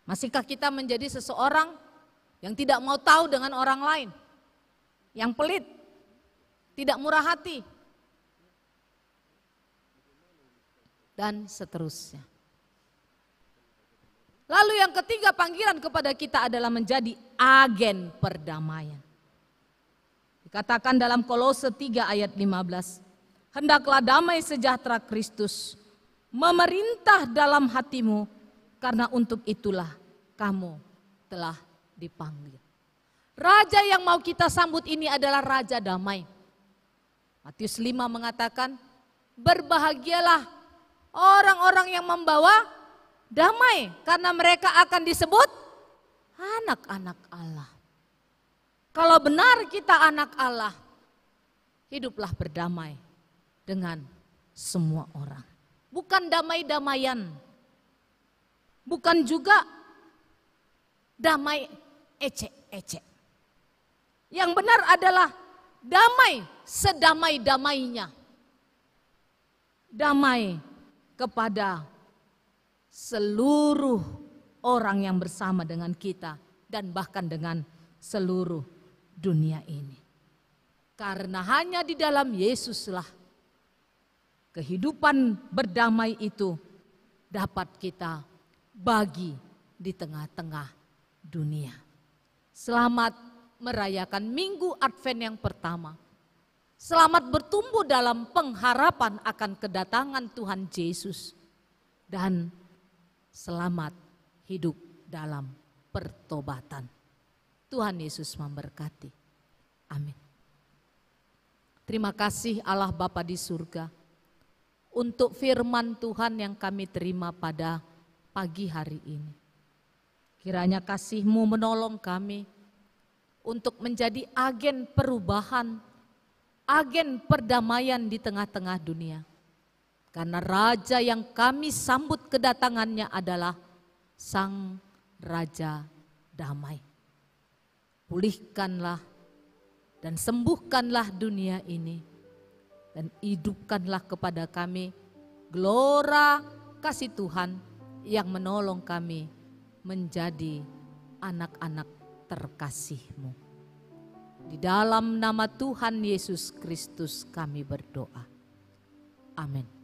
Masihkah kita menjadi seseorang yang tidak mau tahu dengan orang lain? Yang pelit, tidak murah hati, dan seterusnya. Lalu yang ketiga panggilan kepada kita adalah menjadi agen perdamaian. Dikatakan dalam Kolose 3 ayat 15, hendaklah damai sejahtera Kristus memerintah dalam hatimu, karena untuk itulah kamu telah dipanggil. Raja yang mau kita sambut ini adalah Raja Damai. Matius 5 mengatakan, berbahagialah orang-orang yang membawa damai, karena mereka akan disebut anak-anak Allah. Kalau benar kita anak Allah, hiduplah berdamai dengan semua orang. Bukan damai-damaian, bukan juga damai ecek-ecek. Yang benar adalah damai sedamai-damainya. Damai kepada seluruh orang yang bersama dengan kita dan bahkan dengan seluruh dunia ini. Karena hanya di dalam Yesuslah kehidupan berdamai itu dapat kita bagi di tengah-tengah dunia. Selamat merayakan Minggu Advent yang pertama. Selamat bertumbuh dalam pengharapan akan kedatangan Tuhan Yesus. Dan selamat hidup dalam pertobatan. Tuhan Yesus memberkati. Amin. Terima kasih Allah Bapa di surga untuk firman Tuhan yang kami terima pada pagi hari ini. Kiranya kasih-Mu menolong kami untuk menjadi agen perubahan, agen perdamaian di tengah-tengah dunia. Karena Raja yang kami sambut kedatangannya adalah Sang Raja Damai. Pulihkanlah dan sembuhkanlah dunia ini. Dan hidupkanlah kepada kami gelora kasih Tuhan yang menolong kami menjadi anak-anak terkasih-Mu. Di dalam nama Tuhan Yesus Kristus kami berdoa. Amin.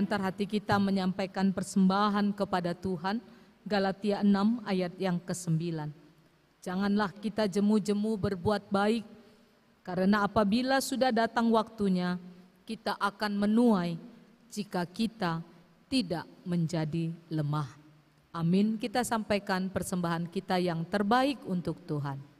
pengantar hati kita menyampaikan persembahan kepada Tuhan, Galatia 6 ayat yang ke-9. Janganlah kita jemu-jemu berbuat baik, karena apabila sudah datang waktunya, kita akan menuai jika kita tidak menjadi lemah. Amin. Kita sampaikan persembahan kita yang terbaik untuk Tuhan.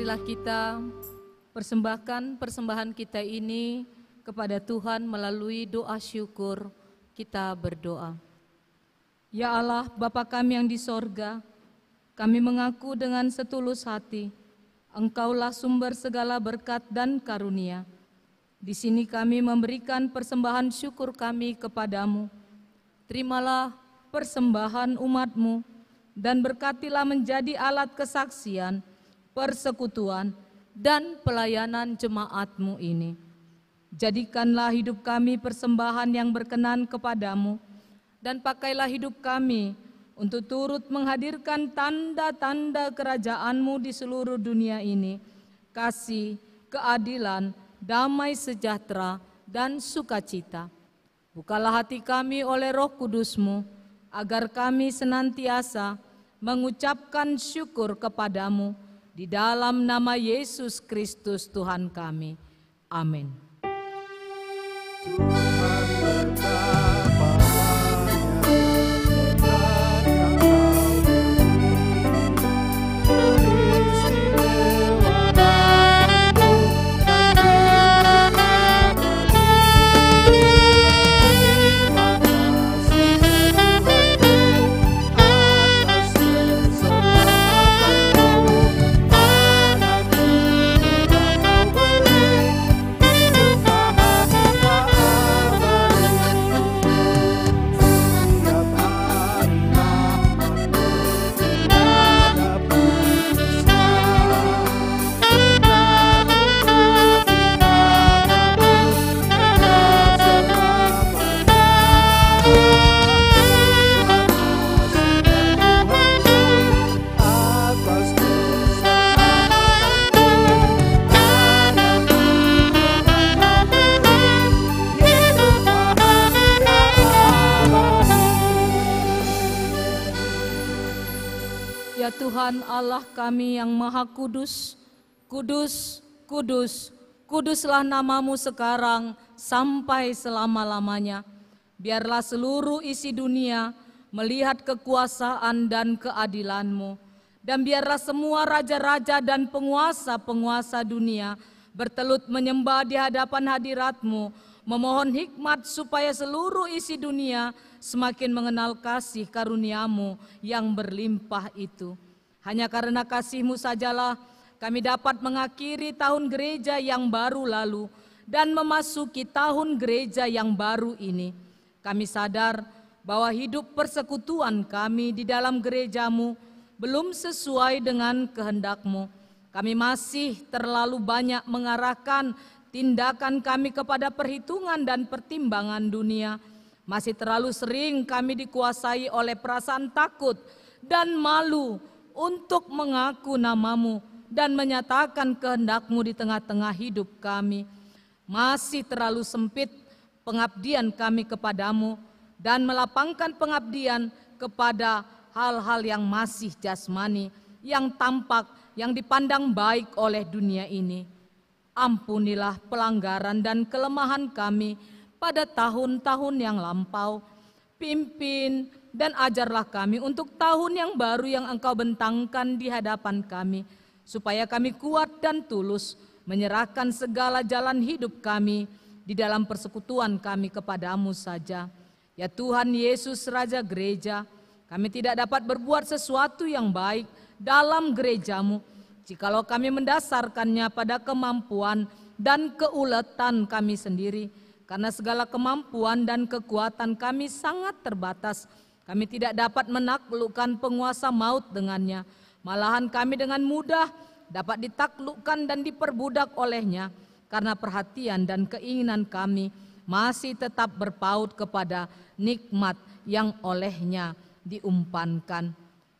marilah kita persembahkan persembahan kita ini kepada Tuhan melalui doa syukur. Kita berdoa. Ya Allah, Bapa kami yang di sorga, kami mengaku dengan setulus hati, Engkaulah sumber segala berkat dan karunia. Di sini kami memberikan persembahan syukur kami kepadamu. Terimalah persembahan umat-Mu dan berkatilah menjadi alat kesaksian, persekutuan, dan pelayanan jemaat-Mu ini. Jadikanlah hidup kami persembahan yang berkenan kepadamu, dan pakailah hidup kami untuk turut menghadirkan tanda-tanda kerajaan-Mu di seluruh dunia ini, kasih, keadilan, damai sejahtera, dan sukacita. Bukalah hati kami oleh Roh Kudus-Mu, agar kami senantiasa mengucapkan syukur kepadamu di dalam nama Yesus Kristus Tuhan kami. Amin. Tuhan Allah kami yang Maha Kudus, kudus, kudus, kuduslah namamu sekarang sampai selama-lamanya. Biarlah seluruh isi dunia melihat kekuasaan dan keadilan-Mu. Dan biarlah semua raja-raja dan penguasa-penguasa dunia bertelut menyembah di hadapan hadirat-Mu, memohon hikmat supaya seluruh isi dunia semakin mengenal kasih karunia-Mu yang berlimpah itu. Hanya karena kasih-Mu sajalah kami dapat mengakhiri tahun gereja yang baru lalu dan memasuki tahun gereja yang baru ini. Kami sadar bahwa hidup persekutuan kami di dalam gereja-Mu belum sesuai dengan kehendak-Mu. Kami masih terlalu banyak mengarahkan tindakan kami kepada perhitungan dan pertimbangan dunia. Masih terlalu sering kami dikuasai oleh perasaan takut dan malu untuk mengaku nama-Mu dan menyatakan kehendak-Mu di tengah-tengah hidup kami. Masih terlalu sempit pengabdian kami kepadamu dan melapangkan pengabdian kepada hal-hal yang masih jasmani, yang tampak, yang dipandang baik oleh dunia ini. Ampunilah pelanggaran dan kelemahan kami pada tahun-tahun yang lampau. Pimpin dan ajarlah kami untuk tahun yang baru yang Engkau bentangkan di hadapan kami, supaya kami kuat dan tulus menyerahkan segala jalan hidup kami di dalam persekutuan kami kepadamu saja. Ya Tuhan Yesus Raja Gereja, kami tidak dapat berbuat sesuatu yang baik dalam gereja-Mu jikalau kami mendasarkannya pada kemampuan dan keuletan kami sendiri. Karena segala kemampuan dan kekuatan kami sangat terbatas, kami tidak dapat menaklukkan penguasa maut dengannya. Malahan kami dengan mudah dapat ditaklukkan dan diperbudak olehnya, karena perhatian dan keinginan kami masih tetap berpaut kepada nikmat yang olehnya diumpankan.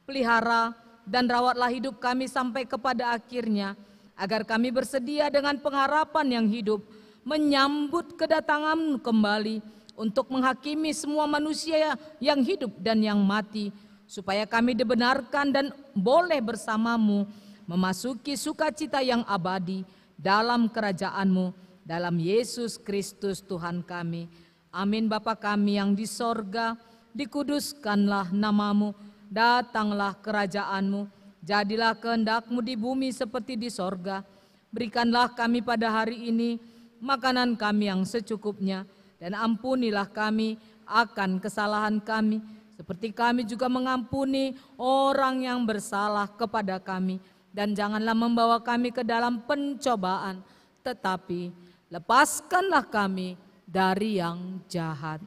Pelihara dan rawatlah hidup kami sampai kepada akhirnya, agar kami bersedia dengan pengharapan yang hidup, menyambut kedatangan kembali untuk menghakimi semua manusia yang hidup dan yang mati, supaya kami dibenarkan dan boleh bersama-Mu memasuki sukacita yang abadi dalam kerajaan-Mu, dalam Yesus Kristus Tuhan kami. Amin. Bapa kami yang di sorga, dikuduskanlah nama-Mu, datanglah kerajaan-Mu, jadilah kehendak-Mu di bumi seperti di sorga. Berikanlah kami pada hari ini makanan kami yang secukupnya, dan ampunilah kami akan kesalahan kami, seperti kami juga mengampuni orang yang bersalah kepada kami. Dan janganlah membawa kami ke dalam pencobaan, tetapi lepaskanlah kami dari yang jahat.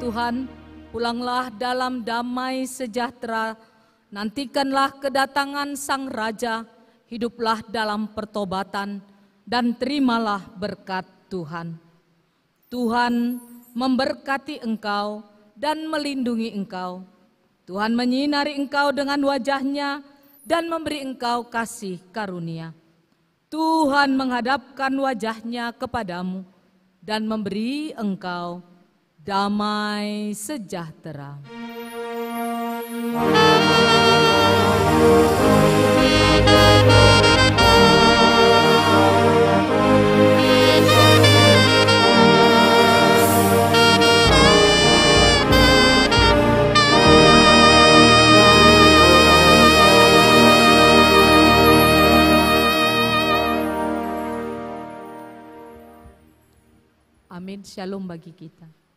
Tuhan, pulanglah dalam damai sejahtera, nantikanlah kedatangan Sang Raja, hiduplah dalam pertobatan, dan terimalah berkat Tuhan. Tuhan memberkati engkau dan melindungi engkau. Tuhan menyinari engkau dengan wajah-Nya dan memberi engkau kasih karunia. Tuhan menghadapkan wajah-Nya kepadamu dan memberi engkau damai sejahtera. Amin, shalom bagi kita.